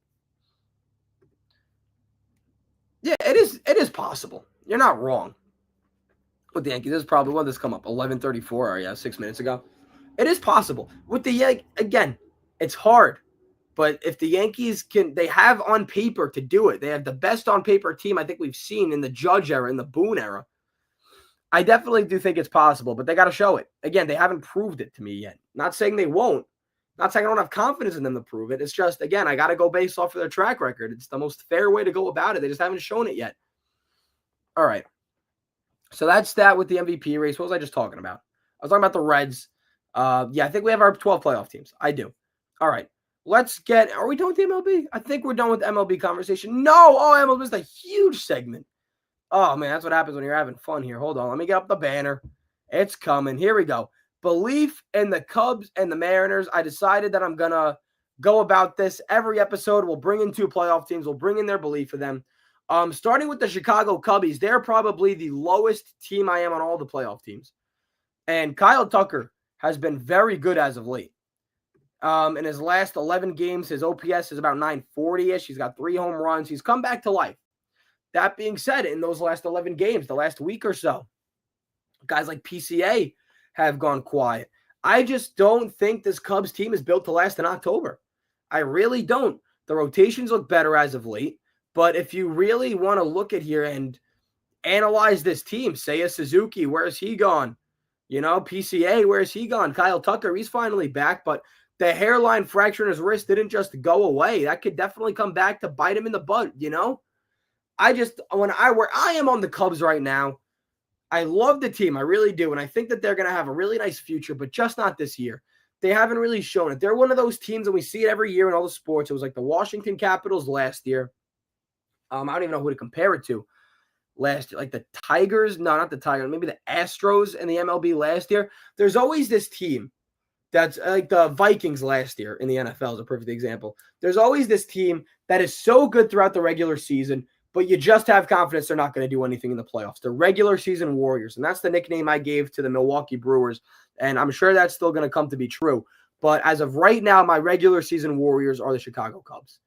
Yeah, it is possible. You're not wrong. With the Yankees, this is probably when this come up 11:34 6 minutes ago. It is possible with the again. It's hard, but if the Yankees they have on paper to do it. They have the best on paper team I think we've seen in the Judge era, in the Boone era. I definitely do think it's possible, but they got to show it. Again, they haven't proved it to me yet. Not saying they won't. Not saying I don't have confidence in them to prove it. It's just, again, I got to go based off of their track record. It's the most fair way to go about it. They just haven't shown it yet. All right. So that's that with the MVP race. What was I just talking about? I was talking about the Reds. I think we have our 12 playoff teams. I do. All right. Are we done with the MLB? I think we're done with the MLB conversation. No. Oh, MLB is a huge segment. Oh, man, that's what happens when you're having fun here. Hold on. Let me get up the banner. It's coming. Here we go. belief in the Cubs and the Mariners. I decided that I'm going to go about this every episode. We'll bring in 2 playoff teams. We'll bring in their belief in them. Starting with the Chicago Cubbies, they're probably the lowest team I am on all the playoff teams. And Kyle Tucker has been very good as of late. In his last 11 games, his OPS is about 940-ish. He's got 3 home runs. He's come back to life. That being said, in those last 11 games, the last week or so, guys like PCA have gone quiet. I just don't think this Cubs team is built to last in October. I really don't. The rotations look better as of late. But if you really want to look at here and analyze this team, say a Suzuki, where's he gone? PCA, where's he gone? Kyle Tucker, he's finally back, but the hairline fracture in his wrist didn't just go away. That could definitely come back to bite him in the butt, where I am on the Cubs right now, I love the team. I really do. And I think that they're going to have a really nice future, but just not this year. They haven't really shown it. They're one of those teams, and we see it every year in all the sports. It was like the Washington Capitals last year. I don't even know who to compare it to last year. Like the Tigers. No, not the Tigers. Maybe the Astros in the MLB last year. There's always this team that's like the Vikings last year in the NFL is a perfect example. There's always this team that is so good throughout the regular season, but you just have confidence they're not going to do anything in the playoffs. The regular season warriors, and that's the nickname I gave to the Milwaukee Brewers, and I'm sure that's still going to come to be true. But as of right now, my regular season warriors are the Chicago Cubs.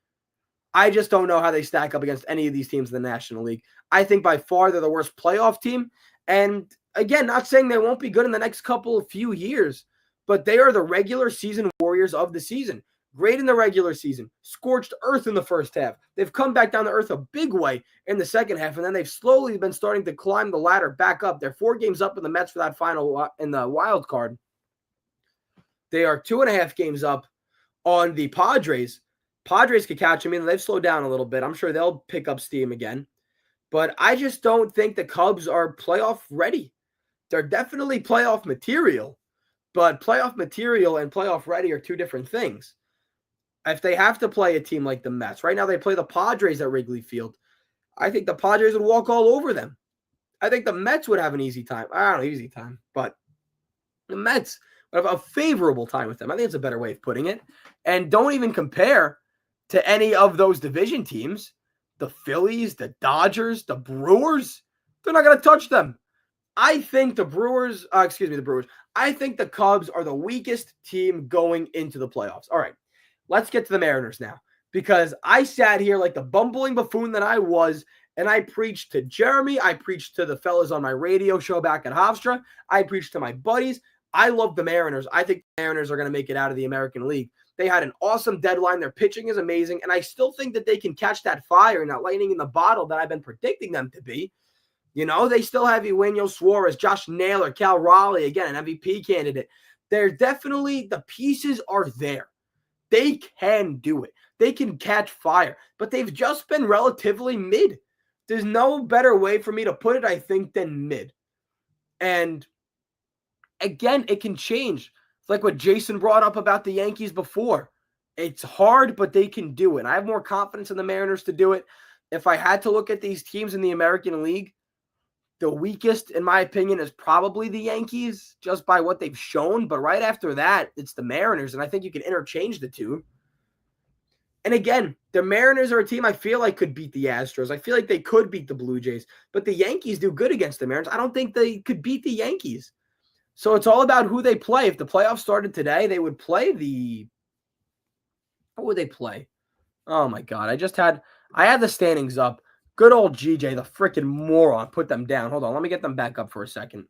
I just don't know how they stack up against any of these teams in the National League. I think by far they're the worst playoff team. And again, not saying they won't be good in the next few years, but they are the regular season warriors of the season. Great in the regular season, scorched earth in the first half. They've come back down to earth a big way in the second half, and then they've slowly been starting to climb the ladder back up. They're 4 games up in the Mets for that final in the wild card. They are 2.5 games up on the Padres. Padres could catch them. They've slowed down a little bit. I'm sure they'll pick up steam again. But I just don't think the Cubs are playoff ready. They're definitely playoff material, but playoff material and playoff ready are 2 different things. If they have to play a team like the Mets, right now they play the Padres at Wrigley Field. I think the Padres would walk all over them. I think the Mets would have an easy time. I don't know, easy time, but the Mets would have a favorable time with them. I think it's a better way of putting it. And don't even compare to any of those division teams. The Phillies, the Dodgers, the Brewers, they're not going to touch them. I think the Brewers. I think the Cubs are the weakest team going into the playoffs. All right. Let's get to the Mariners now, because I sat here like the bumbling buffoon that I was, and I preached to Jeremy. I preached to the fellas on my radio show back at Hofstra. I preached to my buddies. I love the Mariners. I think the Mariners are going to make it out of the American League. They had an awesome deadline. Their pitching is amazing, and I still think that they can catch that fire and that lightning in the bottle that I've been predicting them to be. They still have Eugenio Suarez, Josh Naylor, Cal Raleigh, again, an MVP candidate. They're definitely, the pieces are there. They can do it. They can catch fire, but they've just been relatively mid. There's no better way for me to put it, I think, than mid. And again, it can change. It's like what Jason brought up about the Yankees before. It's hard, but they can do it. I have more confidence in the Mariners to do it. If I had to look at these teams in the American League, the weakest, in my opinion, is probably the Yankees, just by what they've shown. But right after that, it's the Mariners, and I think you can interchange the two. And again, the Mariners are a team I feel like could beat the Astros. I feel like they could beat the Blue Jays. But the Yankees do good against the Mariners. I don't think they could beat the Yankees. So it's all about who they play. If the playoffs started today, they would play the – what would they play? Oh, my God. I had the standings up. Good old GJ, the freaking moron, put them down. Hold on. Let me get them back up for a second.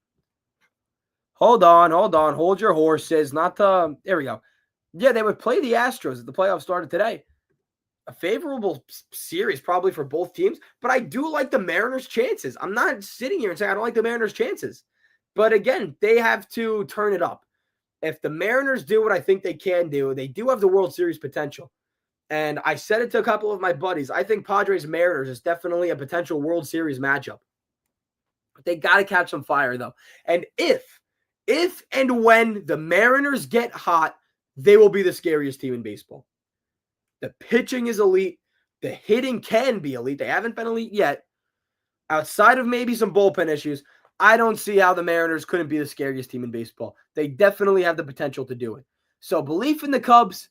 Hold on. Hold your horses. There we go. Yeah, they would play the Astros if the playoffs started today. A favorable series probably for both teams, but I do like the Mariners' chances. I'm not sitting here and saying I don't like the Mariners' chances. But again, they have to turn it up. If the Mariners do what I think they can do, they do have the World Series potential. And I said it to a couple of my buddies. I think Padres-Mariners is definitely a potential World Series matchup. But they got to catch some fire, though. And if and when the Mariners get hot, they will be the scariest team in baseball. The pitching is elite. The hitting can be elite. They haven't been elite yet. Outside of maybe some bullpen issues, I don't see how the Mariners couldn't be the scariest team in baseball. They definitely have the potential to do it. So belief in the Cubs,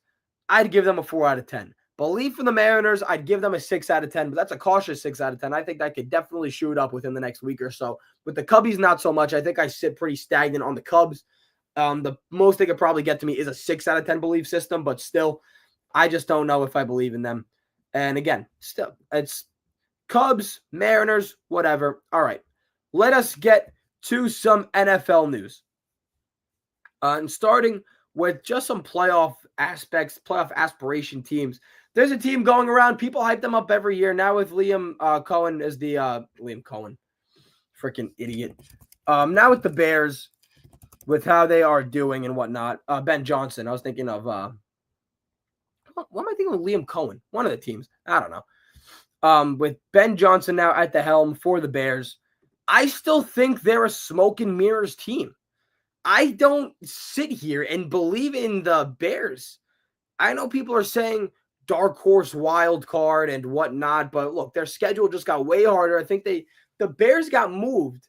I'd give them a 4 out of 10. Belief in the Mariners, I'd give them a 6 out of 10, but that's a cautious 6 out of 10. I think that could definitely shoot up within the next week or so. With the Cubbies, not so much. I think I sit pretty stagnant on the Cubs. The most they could probably get to me is a 6 out of 10 belief system, but still, I just don't know if I believe in them. And again, still, it's Cubs, Mariners, whatever. All right, let us get to some NFL news. And starting with just some playoff aspects, playoff aspiration teams. There's a team going around. People hype them up every year. Now with Liam Cohen as the Liam Cohen, freaking idiot. Now with the Bears, with how they are doing and whatnot. Ben Johnson. I was thinking of what am I thinking of? Liam Cohen, one of the teams. I don't know. With Ben Johnson now at the helm for the Bears, I still think they're a smoke and mirrors team. I don't sit here and believe in the Bears. I know people are saying dark horse wild card and whatnot, but look, their schedule just got way harder. I think the Bears got moved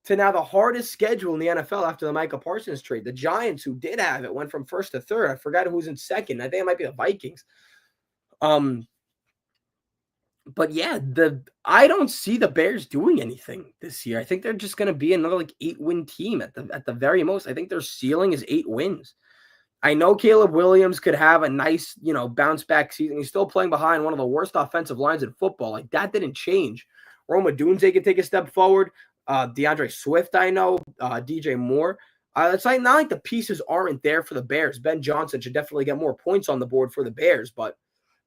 to now the hardest schedule in the NFL after the Micah Parsons trade. The Giants, who did have it, went from first to third. I forgot who was in second. I think it might be the Vikings. But yeah, I don't see the Bears doing anything this year. I think they're just going to be another 8-win team at the very most. I think their ceiling is 8 wins. I know Caleb Williams could have a nice, bounce back season. He's still playing behind one of the worst offensive lines in football. Like, that didn't change. Rome Odunze could take a step forward. DeAndre Swift, I know. DJ Moore. It's not like the pieces aren't there for the Bears. Ben Johnson should definitely get more points on the board for the Bears,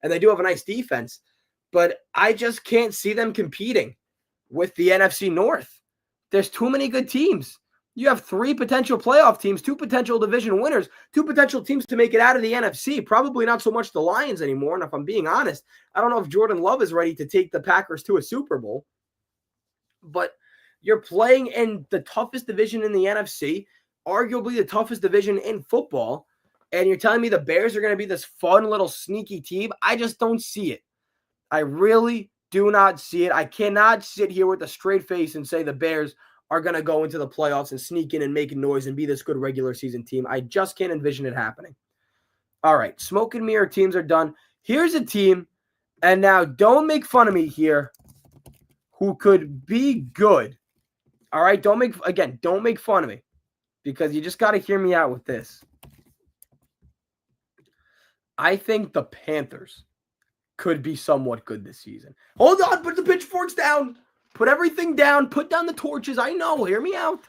and they do have a nice defense. But I just can't see them competing with the NFC North. There's too many good teams. You have 3 potential playoff teams, 2 potential division winners, 2 potential teams to make it out of the NFC. Probably not so much the Lions anymore. And if I'm being honest, I don't know if Jordan Love is ready to take the Packers to a Super Bowl. But you're playing in the toughest division in the NFC, arguably the toughest division in football, and you're telling me the Bears are going to be this fun little sneaky team? I just don't see it. I really do not see it. I cannot sit here with a straight face and say the Bears are going to go into the playoffs and sneak in and make noise and be this good regular season team. I just can't envision it happening. All right, smoke and mirror teams are done. Here's a team, and now don't make fun of me here, who could be good. All right, don't make fun of me, because you just got to hear me out with this. I think the Panthers could be somewhat good this season. Hold on, put the pitchforks down. Put everything down. Put down the torches. I know, hear me out.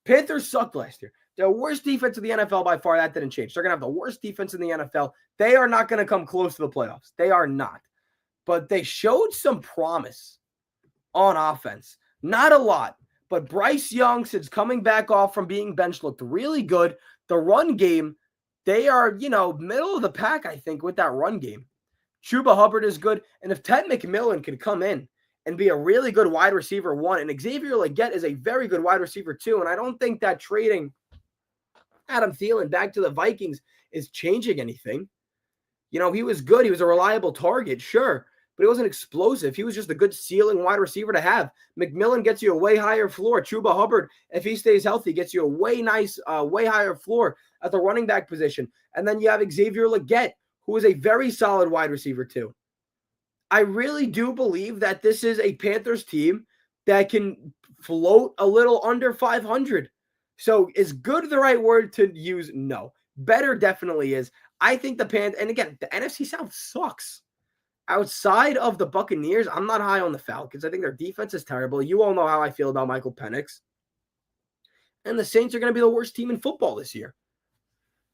Panthers sucked last year. The worst defense of the NFL by far. That didn't change. They're going to have the worst defense in the NFL. They are not going to come close to the playoffs. They are not. But they showed some promise on offense. Not a lot. But Bryce Young, since coming back off from being benched, looked really good. The run game, they are, middle of the pack, I think, with that run game. Chuba Hubbard is good. And if Ted McMillan can come in and be a really good wide receiver 1, and Xavier Legette is a very good wide receiver 2, and I don't think that trading Adam Thielen back to the Vikings is changing anything. He was good. He was a reliable target, sure, but he wasn't explosive. He was just a good ceiling wide receiver to have. McMillan gets you a way higher floor. Chuba Hubbard, if he stays healthy, gets you a way higher floor at the running back position. And then you have Xavier Legette, who is a very solid wide receiver too. I really do believe that this is a Panthers team that can float a little under 500. So is good the right word to use? No. Better definitely is. I think the Panthers, and again, the NFC South sucks. Outside of the Buccaneers, I'm not high on the Falcons. I think their defense is terrible. You all know how I feel about Michael Penix. And the Saints are going to be the worst team in football this year.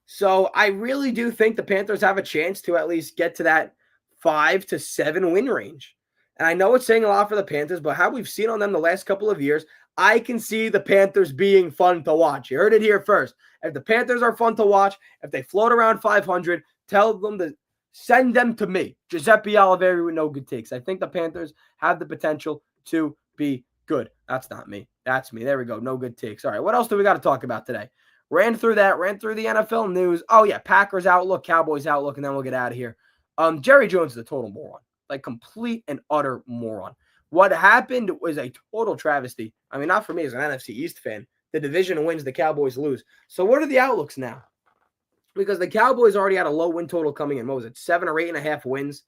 So I really do think the Panthers have a chance to at least get to that 5 to 7 win range. And I know it's saying a lot for the Panthers, but how we've seen on them the last couple of years, I can see the Panthers being fun to watch. You heard it here first. If the Panthers are fun to watch, if they float around 500, tell them to send them to me, Giuseppe Oliveri with No Good Takes. I think the Panthers have the potential to be good. That's not me. That's me. There we go. No Good Takes. All right, what else do we got to talk about today? Ran through the NFL news. Oh, yeah, Packers outlook, Cowboys outlook, and then we'll get out of here. Jerry Jones is a total moron, like complete and utter moron. What happened was a total travesty. I mean, not for me as an NFC East fan. The division wins, the Cowboys lose. So what are the outlooks now? Because the Cowboys already had a low win total coming in. What was it, 7 or 8.5 wins?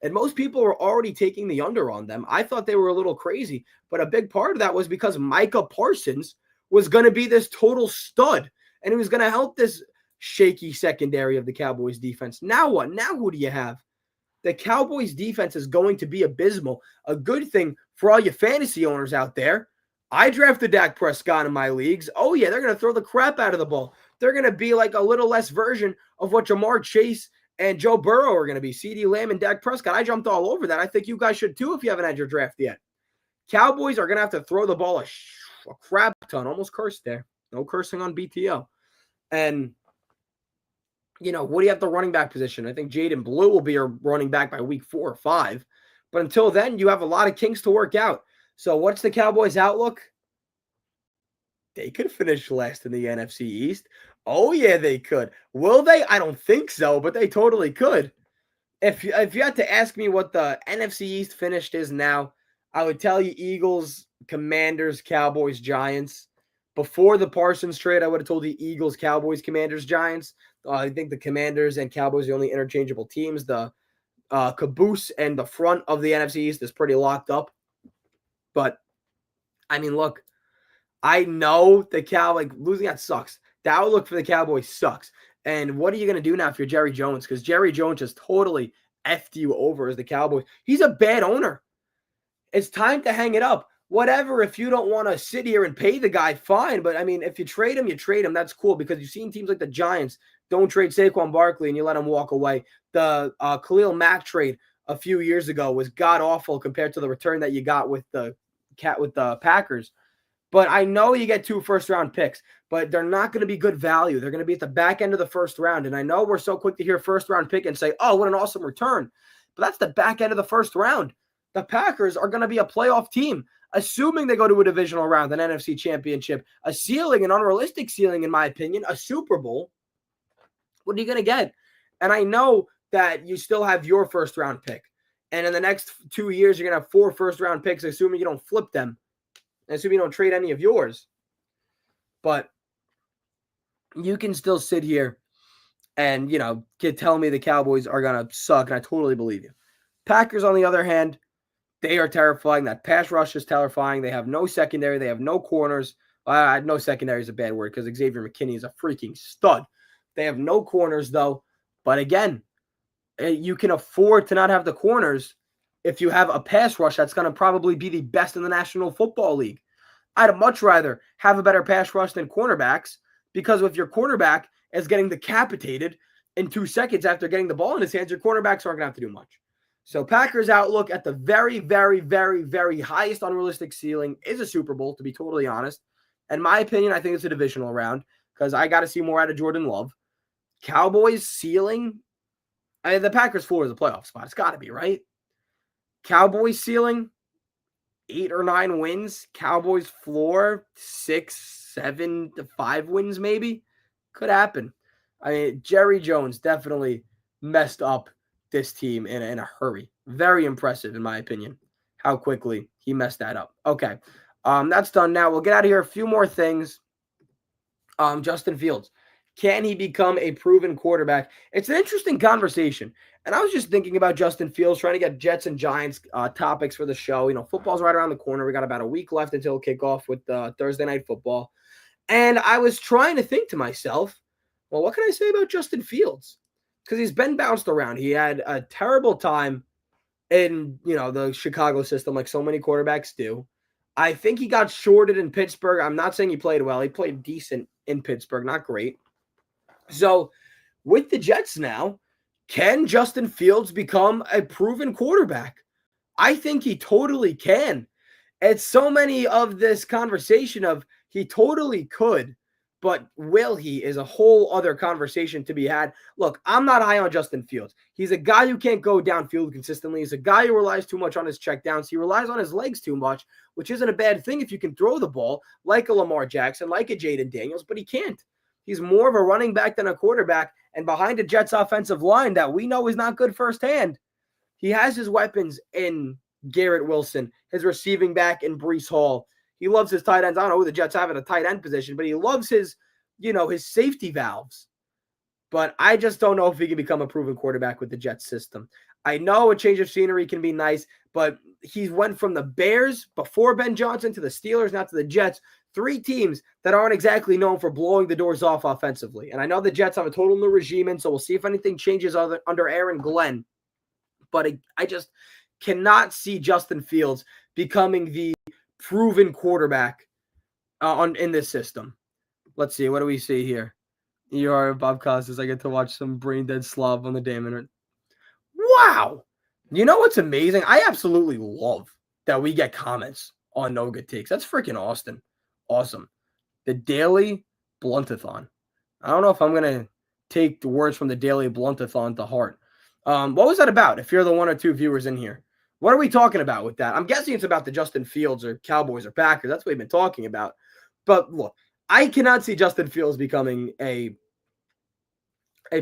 And most people were already taking the under on them. I thought they were a little crazy, but a big part of that was because Micah Parsons was going to be this total stud, and he was going to help this shaky secondary of the Cowboys defense. Now what? Now who do you have? The Cowboys defense is going to be abysmal. A good thing for all you fantasy owners out there. I drafted Dak Prescott in my leagues. Oh, yeah, they're going to throw the crap out of the ball. They're going to be like a little less version of what Jamar Chase and Joe Burrow are going to be. CeeDee Lamb and Dak Prescott. I jumped all over that. I think you guys should too if you haven't had your draft yet. Cowboys are going to have to throw the ball a crap ton. Almost cursed there. No cursing on BTO. And, what do you have the running back position? I think Jaden Blue will be a running back by week 4 or 5. But until then, you have a lot of kinks to work out. So what's the Cowboys' outlook? They could finish last in the NFC East. Oh, yeah, they could. Will they? I don't think so, but they totally could. If you had to ask me what the NFC East finished is now, I would tell you Eagles, Commanders, Cowboys, Giants. Before the Parsons trade, I would have told you Eagles, Cowboys, Commanders, Giants. I think the Commanders and Cowboys are the only interchangeable teams. The caboose and the front of the NFC East is pretty locked up. But, I mean, look, I know the losing that sucks. The outlook for the Cowboys sucks. And what are you going to do now if you're Jerry Jones? Because Jerry Jones just totally effed you over as the Cowboys. He's a bad owner. It's time to hang it up. Whatever, if you don't want to sit here and pay the guy, fine. But, I mean, if you trade him, you trade him. That's cool because you've seen teams like the Giants don't trade Saquon Barkley and you let him walk away. The Khalil Mack trade a few years ago was god-awful compared to the return that you got with the Packers. But I know you get 2 first-round picks, but they're not going to be good value. They're going to be at the back end of the first round. And I know we're so quick to hear first-round pick and say, oh, what an awesome return. But that's the back end of the first round. The Packers are going to be a playoff team, assuming they go to a divisional round, an NFC championship, a ceiling, an unrealistic ceiling, in my opinion, a Super Bowl. What are you going to get? And I know that you still have your first-round pick. And in the next 2 years, you're going to have 4 first-round picks, assuming you don't flip them. Assuming you don't trade any of yours. But you can still sit here and, tell me the Cowboys are going to suck, and I totally believe you. Packers, on the other hand, they are terrifying. That pass rush is terrifying. They have no secondary. They have no corners. No secondary is a bad word because Xavier McKinney is a freaking stud. They have no corners, though. But again, you can afford to not have the corners if you have a pass rush that's going to probably be the best in the National Football League. I'd much rather have a better pass rush than cornerbacks because if your cornerback is getting decapitated in 2 seconds after getting the ball in his hands, your cornerbacks aren't going to have to do much. So Packers' outlook at the very, very, very, very highest unrealistic ceiling is a Super Bowl, to be totally honest. In my opinion, I think it's a divisional round because I got to see more out of Jordan Love. Cowboys' ceiling, the Packers' floor is a playoff spot. It's got to be, right? Cowboys' ceiling, 8 or 9 wins. Cowboys' floor, 6, 7 to 5 wins maybe. Could happen. I mean, Jerry Jones definitely messed up this team in a hurry. Very impressive, in my opinion, how quickly he messed that up. Okay, that's done now. We'll get out of here. A few more things. Justin Fields. Can he become a proven quarterback? It's an interesting conversation. And I was just thinking about Justin Fields, trying to get Jets and Giants topics for the show. Football's right around the corner. We got about a week left until kickoff with Thursday Night Football. And I was trying to think to myself, well, what can I say about Justin Fields? Because he's been bounced around. He had a terrible time in, the Chicago system like so many quarterbacks do. I think he got shorted in Pittsburgh. I'm not saying he played well. He played decent in Pittsburgh, not great. So with the Jets now, can Justin Fields become a proven quarterback? I think he totally can. It's so many of this conversation of he totally could, but will he is a whole other conversation to be had. Look, I'm not high on Justin Fields. He's a guy who can't go downfield consistently. He's a guy who relies too much on his checkdowns. He relies on his legs too much, which isn't a bad thing if you can throw the ball like a Lamar Jackson, like a Jaden Daniels, but he can't. He's more of a running back than a quarterback, and behind a Jets offensive line that we know is not good firsthand, he has his weapons in Garrett Wilson, his receiving back in Breece Hall. He loves his tight ends. I don't know who the Jets have at a tight end position, but he loves his safety valves. But I just don't know if he can become a proven quarterback with the Jets system. I know a change of scenery can be nice, but he went from the Bears before Ben Johnson to the Steelers, now to the Jets. 3 teams that aren't exactly known for blowing the doors off offensively. And I know the Jets have a total new regime in, so we'll see if anything changes under Aaron Glenn. But I just cannot see Justin Fields becoming the proven quarterback in this system. Let's see. What do we see here? ER Bob Costas. I get to watch some brain dead slob on the damn. Wow. You know what's amazing? I absolutely love that we get comments on No Good Takes. That's freaking awesome. The Daily Bluntathon. I don't know if I'm going to take the words from the Daily Bluntathon to heart. What was that about? If you're the 1 or 2 viewers in here, what are we talking about with that? I'm guessing it's about the Justin Fields or Cowboys or Packers. That's what we've been talking about. But look, I cannot see Justin Fields becoming a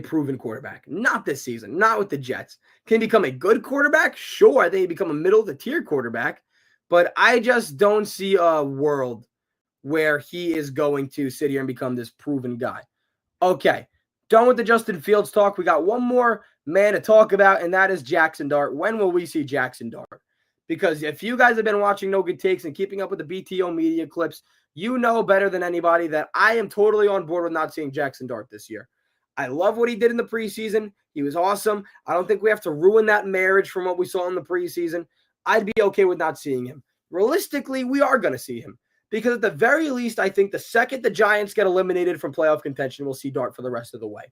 proven quarterback. Not this season. Not with the Jets. Can he become a good quarterback? Sure. I think he become a middle of the tier quarterback. But I just don't see a world where he is going to sit here and become this proven guy. Okay. Done with the Justin Fields talk. We got one more man to talk about, and that is Jackson Dart. When will we see Jackson Dart? Because if you guys have been watching No Good Takes and keeping up with the BTO media clips, you know better than anybody that I am totally on board with not seeing Jackson Dart this year. I love what he did in the preseason. He was awesome. I don't think we have to ruin that marriage from what we saw in the preseason. I'd be okay with not seeing him. Realistically, we are going to see him. Because at the very least, I think the second the Giants get eliminated from playoff contention, we'll see Dart for the rest of the way.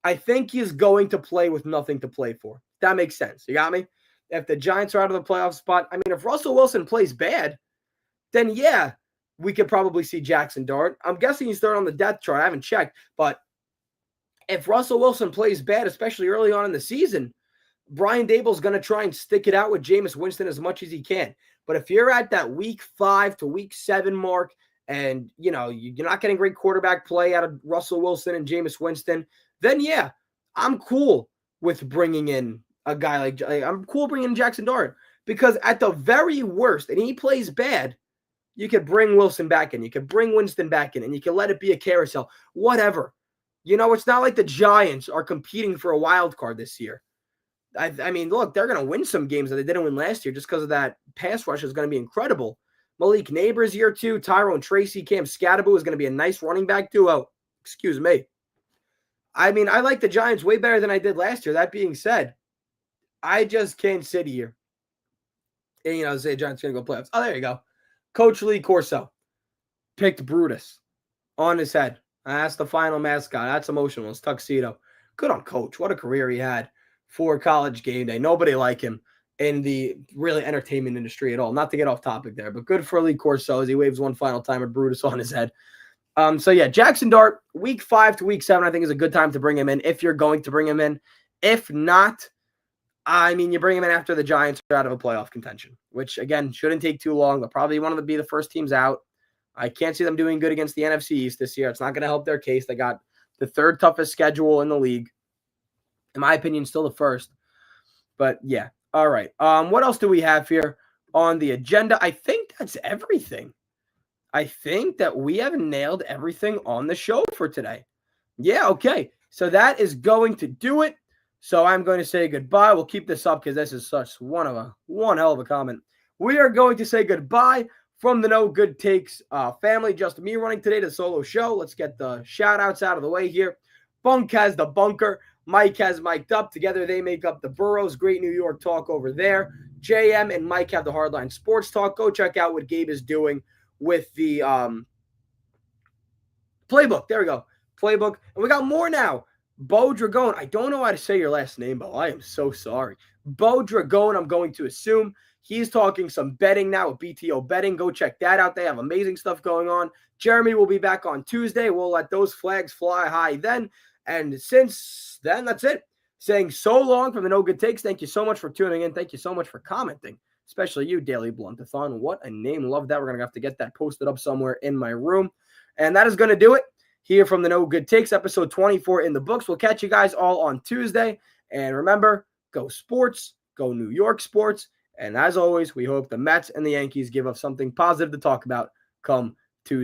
I think he's going to play with nothing to play for. That makes sense. You got me? If the Giants are out of the playoff spot, I mean, if Russell Wilson plays bad, then yeah, we could probably see Jackson Dart. I'm guessing he's third on the depth chart. I haven't checked. But if Russell Wilson plays bad, especially early on in the season, Brian Daboll's going to try and stick it out with Jameis Winston as much as he can. But if you're at that week 5 to week 7 mark and, you're not getting great quarterback play out of Russell Wilson and Jameis Winston, then, yeah, I'm cool with bringing in a guy I'm cool bringing in Jackson Dart. Because at the very worst, and he plays bad, you could bring Wilson back in. You could bring Winston back in, and you can let it be a carousel. Whatever. It's not like the Giants are competing for a wild card this year. I mean, look, they're going to win some games that they didn't win last year just because of that pass rush is going to be incredible. Malik Neighbors year 2, Tyrone Tracy, Cam Scatterbo is going to be a nice running back duo. Excuse me. I mean, I like the Giants way better than I did last year. That being said, I just can't sit here and, say Giants are going to go playoffs. Oh, there you go. Coach Lee Corso picked Brutus on his head. That's the final mascot. That's emotional. It's tuxedo. Good on Coach. What a career he had for College Game Day. Nobody like him in the really entertainment industry at all. Not to get off topic there, but good for Lee Corso as he waves one final time at Brutus on his head. So yeah, Jackson Dart, week 5 to week 7, I think is a good time to bring him in if you're going to bring him in. If not, I mean, you bring him in after the Giants are out of a playoff contention, which again, shouldn't take too long. They'll probably want to be the first teams out. I can't see them doing good against the NFC East this year. It's not going to help their case. They got the 3rd toughest schedule in the league. In my opinion, still the 1st. But yeah. All right. What else do we have here on the agenda? I think that's everything. I think that we have nailed everything on the show for today. Yeah, okay. So that is going to do it. So I'm going to say goodbye. We'll keep this up because this is such one hell of a comment. We are going to say goodbye from the No Good Takes family. Just me running today, the solo show. Let's get the shout-outs out of the way here. Bunk has the bunker. Mike has mic'd up. Together they make up the Burrows. Great New York talk over there. JM and Mike have the Hardline Sports Talk. Go check out what Gabe is doing with the Playbook. There we go. Playbook. And we got more now. Bo Dragone. I don't know how to say your last name, Bo. I am so sorry. Bo Dragone, I'm going to assume. He's talking some betting now with BTO Betting. Go check that out. They have amazing stuff going on. Jeremy will be back on Tuesday. We'll let those flags fly high then. And since then, that's it. Saying so long from the No Good Takes. Thank you so much for tuning in. Thank you so much for commenting, especially you, Daily Bluntathon. What a name. Love that. We're going to have to get that posted up somewhere in my room. And that is going to do it here from the No Good Takes, episode 24 in the books. We'll catch you guys all on Tuesday. And remember, go sports, go New York sports, And as always, we hope the Mets and the Yankees give us something positive to talk about come Tuesday.